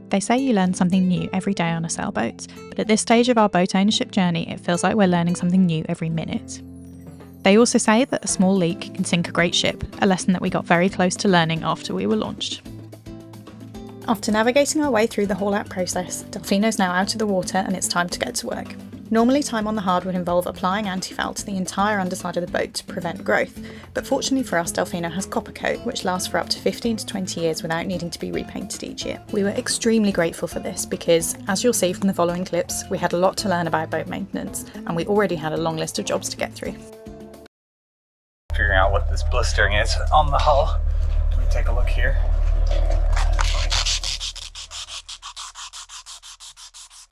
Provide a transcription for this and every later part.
They say you learn something new every day on a sailboat, but at this stage of our boat ownership journey, it feels like we're learning something new every minute. They also say that a small leak can sink a great ship, a lesson that we got very close to learning after we were launched. After navigating our way through the haul-out process, Delfino's now out of the water and it's time to get to work. Normally, time on the hard would involve applying anti-foul to the entire underside of the boat to prevent growth, but fortunately for us, Delfino has copper coat, which lasts for up to 15 to 20 years without needing to be repainted each year. We were extremely grateful for this because, as you'll see from the following clips, we had a lot to learn about boat maintenance, and we already had a long list of jobs to get through. Figuring out what this blistering is on the hull. Let me take a look here.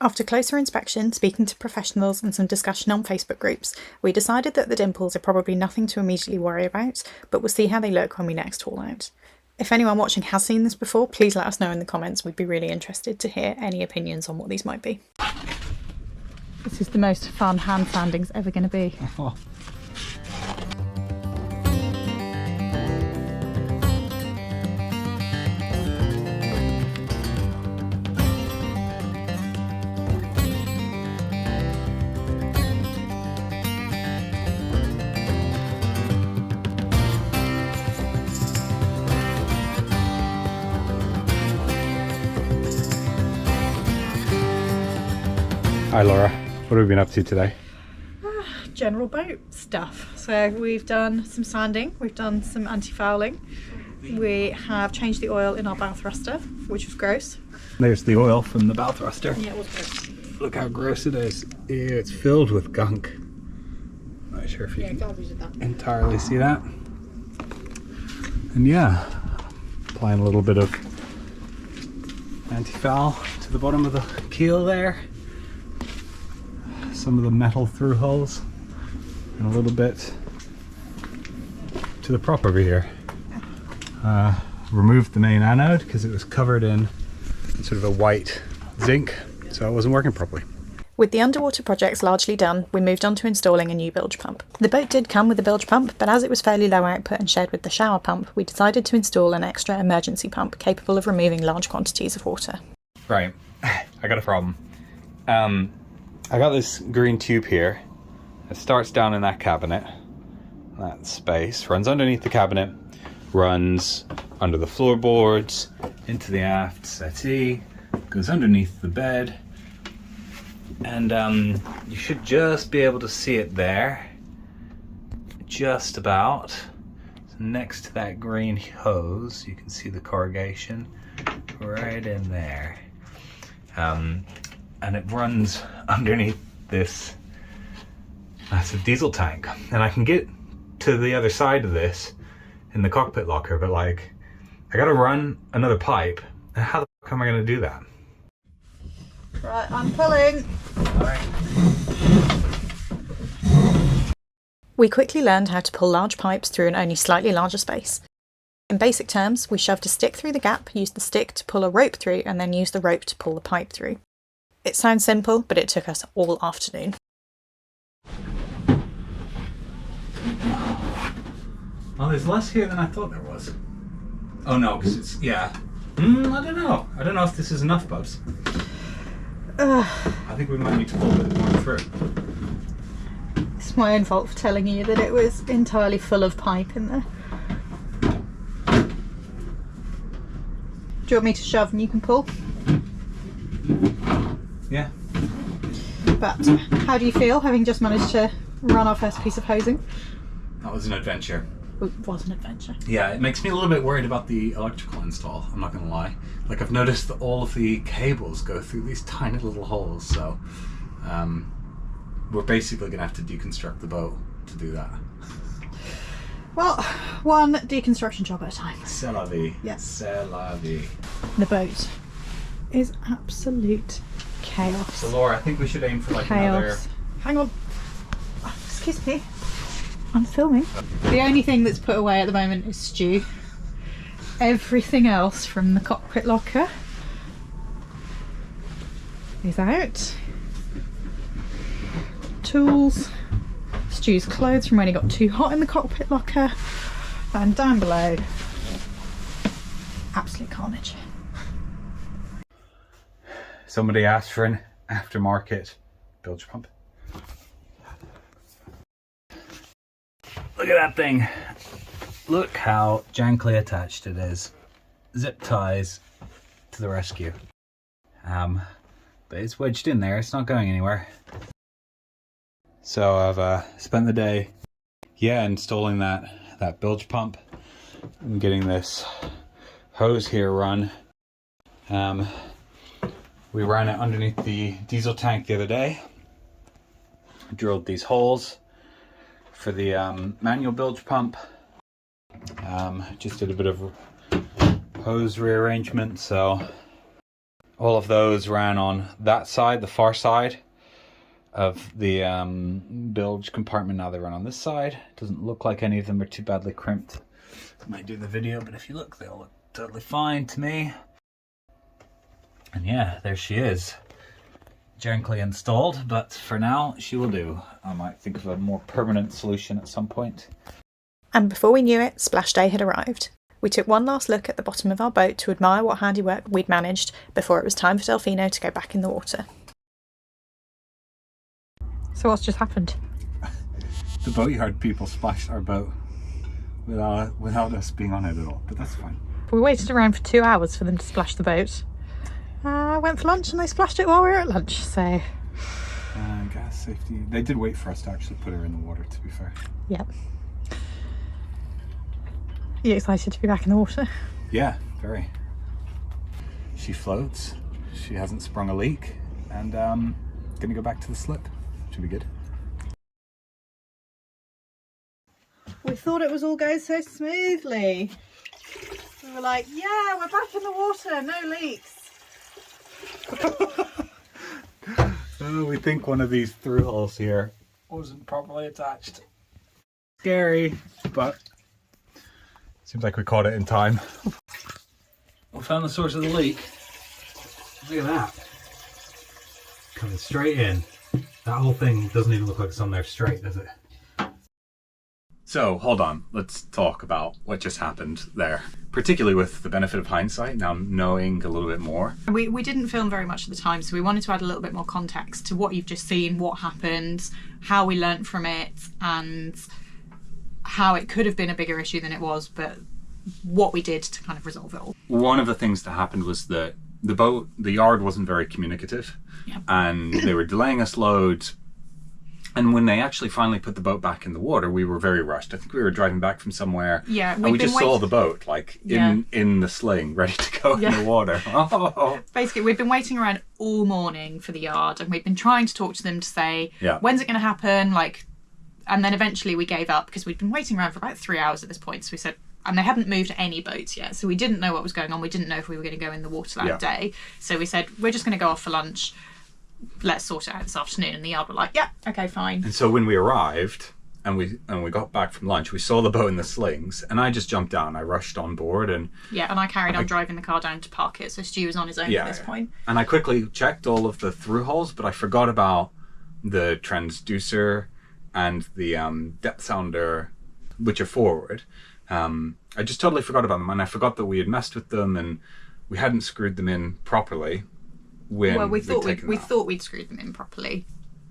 After closer inspection, speaking to professionals and some discussion on Facebook groups, we decided that the dimples are probably nothing to immediately worry about, but we'll see how they look when we next haul out. If anyone watching has seen this before, please let us know in the comments. We'd be really interested to hear any opinions on what these might be. This is the most fun hand sanding's ever going to be. Hi Laura, what have we been up to today? General boat stuff. So we've done some sanding, we've done some anti-fouling, we have changed the oil in our bow thruster, which was gross. There's the oil from the bow thruster. Yeah, it was gross. Look how gross it is. Ew, it's filled with gunk. Not sure if you can entirely see that. And yeah, applying a little bit of anti-foul to the bottom of the keel there. Some of the metal through hulls and a little bit to the prop over here. Removed the main anode because it was covered in sort of a white zinc, so it wasn't working properly. With the underwater projects largely done, we moved on to installing a new bilge pump. The boat did come with a bilge pump, but as it was fairly low output and shared with the shower pump, we decided to install an extra emergency pump capable of removing large quantities of water. Right, I got a problem. I got this green tube here. It starts down in that cabinet. That space runs underneath the cabinet, runs under the floorboards, into the aft settee, goes underneath the bed, and you should just be able to see it there. Just about. So next to that green hose, you can see the corrugation right in there. And it runs underneath this massive diesel tank. And I can get to the other side of this in the cockpit locker, but like, I gotta run another pipe. And how the fuck am I gonna do that? Right, I'm pulling. Alright. We quickly learned how to pull large pipes through an only slightly larger space. In basic terms, we shoved a stick through the gap, used the stick to pull a rope through, and then used the rope to pull the pipe through. It sounds simple, but it took us all afternoon. Well, there's less here than I thought there was. Oh no, because it's, yeah. I don't know. I don't know if this is enough, Bubs. I think we might need to pull a bit more through. It's my own fault for telling you that it was entirely full of pipe in there. Do you want me to shove and you can pull? Yeah. But how do you feel having just managed to run our first piece of hosing? That was an adventure. It was an adventure. Yeah, it makes me a little bit worried about the electrical install, I'm not gonna lie. Like, I've noticed that all of the cables go through these tiny little holes, so we're basically gonna have to deconstruct the boat to do that. Well, one deconstruction job at a time. C'est la vie. Yes. C'est la vie. The boat is absolute chaos. So Laura, I think we should aim for like Chaos. another... Hang on. Oh, excuse me. I'm filming. The only thing that's put away at the moment is stew. Everything else from the cockpit locker is out. Tools. Stu's clothes from when he got too hot in the cockpit locker. And down below, absolute carnage. Somebody asked for an aftermarket bilge pump. Look at that thing. Look how jankly attached it is. Zip ties to the rescue. But it's wedged in there, it's not going anywhere. So I've spent the day, installing that bilge pump and getting this hose here run. We ran it underneath the diesel tank the other day. Drilled these holes for the manual bilge pump. Just did a bit of hose rearrangement, so all of those ran on that side, the far side of the bilge compartment. Now they run on this side. Doesn't look like any of them are too badly crimped. Might do the video, but if you look, they'll look totally fine to me. And yeah, there she is. Gently installed, but for now she will do. I might think of a more permanent solution at some point. And before we knew it, splash day had arrived. We took one last look at the bottom of our boat to admire what handiwork we'd managed before it was time for Delfino to go back in the water. So what's just happened? The Boatyard people splashed our boat without us being on it at all, but that's fine. We waited around for 2 hours for them to splash the boat. Went for lunch and they splashed it while we were at lunch, so... gas safety. They did wait for us to actually put her in the water, to be fair. Yep. Are you excited to be back in the water? Yeah, very. She floats, she hasn't sprung a leak, and gonna go back to the slip. Should be good. We thought it was all going so smoothly. We were like, yeah, we're back in the water, no leaks. We think one of these through holes here wasn't properly attached. Scary, but seems like we caught it in time. We found the source of the leak. Look at that. Coming straight in. That whole thing doesn't even look like it's on there straight, does it? So, hold on. Let's talk about what just happened there. Particularly with the benefit of hindsight, now knowing a little bit more. We didn't film very much at the time, so we wanted to add a little bit more context to what you've just seen, what happened, how we learnt from it, and how it could have been a bigger issue than it was, but what we did to kind of resolve it all. One of the things that happened was that the yard wasn't very communicative. Yep. And they were delaying us loads. And when they actually finally put the boat back in the water, we were very rushed. I think we were driving back from somewhere. Yeah, and we just saw the boat, like, in the sling, ready to go in the water. Oh. Basically, we've been waiting around all morning for the yard, and we've been trying to talk to them to say, when's it going to happen? Like, and then eventually we gave up because we'd been waiting around for about 3 hours at this point. So we said, and they hadn't moved any boats yet. So we didn't know what was going on. We didn't know if we were going to go in the water that day. So we said, we're just going to go off for lunch. Let's sort it out this afternoon. And the yard were like, yeah, okay, fine. And so when we arrived and we got back from lunch, we saw the boat in the slings, and I just jumped down. I rushed on board, and I carried on driving the car down to park it. So Stu was on his own at this point. And I quickly checked all of the through holes, but I forgot about the transducer and the depth sounder, which are forward. I just totally forgot about them, and I forgot that we had messed with them and we hadn't screwed them in properly. We thought we'd screwed them in properly.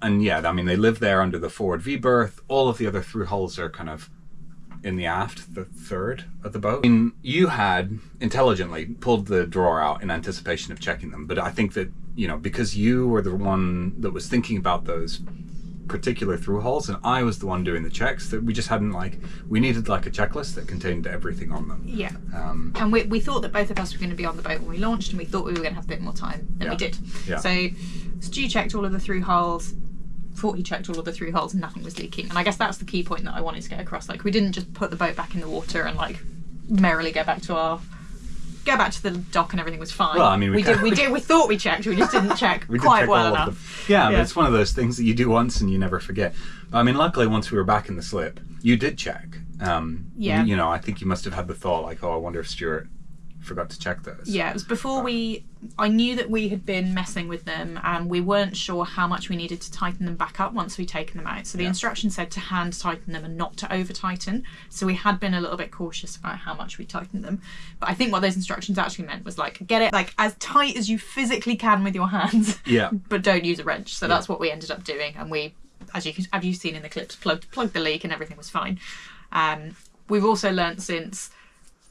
And I mean, they live there under the forward V-berth. All of the other through holes are kind of in the aft, the third of the boat. I mean, you had intelligently pulled the drawer out in anticipation of checking them, but I think that, because you were the one that was thinking about those particular through holes and I was the one doing the checks, that we just hadn't we needed a checklist that contained everything on them. And we thought that both of us were going to be on the boat when we launched, and we thought we were going to have a bit more time than we did. So Stu checked all of the through holes, thought he checked all of the through holes, and nothing was leaking. And I guess that's the key point that I wanted to get across. We didn't just put the boat back in the water and merrily go back to the dock and everything was fine. Well, I mean, we thought we checked, we just didn't check quite well enough. But it's one of those things that you do once and you never forget. But I mean, luckily once we were back in the slip, you did check. I think you must have had the thought I wonder if Stuart forgot to check those. Yeah, it was before I knew that we had been messing with them and we weren't sure how much we needed to tighten them back up once we'd taken them out. So the instruction said to hand tighten them and not to over tighten. So we had been a little bit cautious about how much we tightened them. But I think what those instructions actually meant was like, get it like as tight as you physically can with your hands. Yeah. But don't use a wrench. So that's what we ended up doing. And we, as you've seen in the clips, plugged the leak and everything was fine. We've also learnt since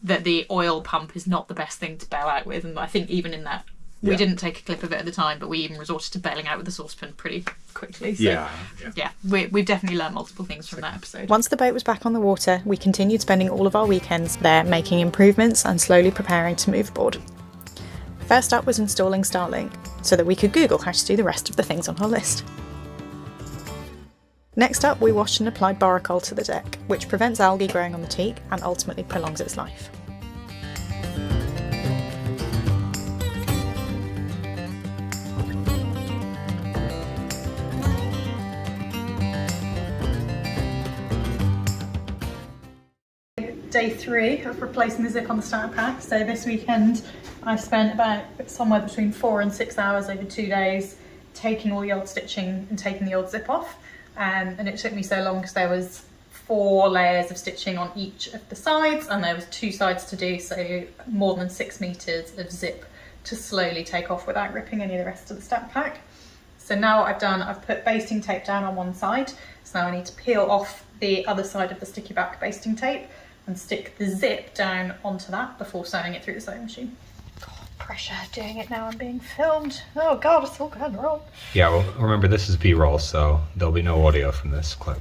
that the oil pump is not the best thing to bail out with, and I think even in that we didn't take a clip of it at the time, but we even resorted to bailing out with the saucepan pretty quickly. So, we've definitely learned multiple things from that episode. Once the boat was back on the water, we continued spending all of our weekends there making improvements and slowly preparing to move aboard. First up was installing Starlink, so that we could Google how to do the rest of the things on our list. Next up, we washed and applied Boracol to the deck, which prevents algae growing on the teak and ultimately prolongs its life. Day 3 of replacing the zip on the starter pack. So this weekend I spent about somewhere between 4 and 6 hours over 2 days taking all the old stitching and taking the old zip off. And it took me so long because there was 4 layers of stitching on each of the sides and there was 2 sides to do, so more than 6 meters of zip to slowly take off without ripping any of the rest of the stack pack. So now what I've done, I've put basting tape down on one side, so now I need to peel off the other side of the sticky back basting tape and stick the zip down onto that before sewing it through the sewing machine. Pressure doing it now. I'm being filmed. Oh god, it's all going wrong. Yeah, well, remember this is B-roll, so there'll be no audio from this clip.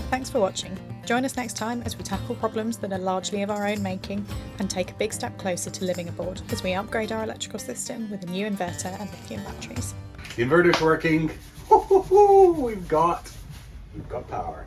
Thanks for watching. Join us next time as we tackle problems that are largely of our own making and take a big step closer to living aboard as we upgrade our electrical system with a new inverter and lithium batteries. The inverter's working. We've got power.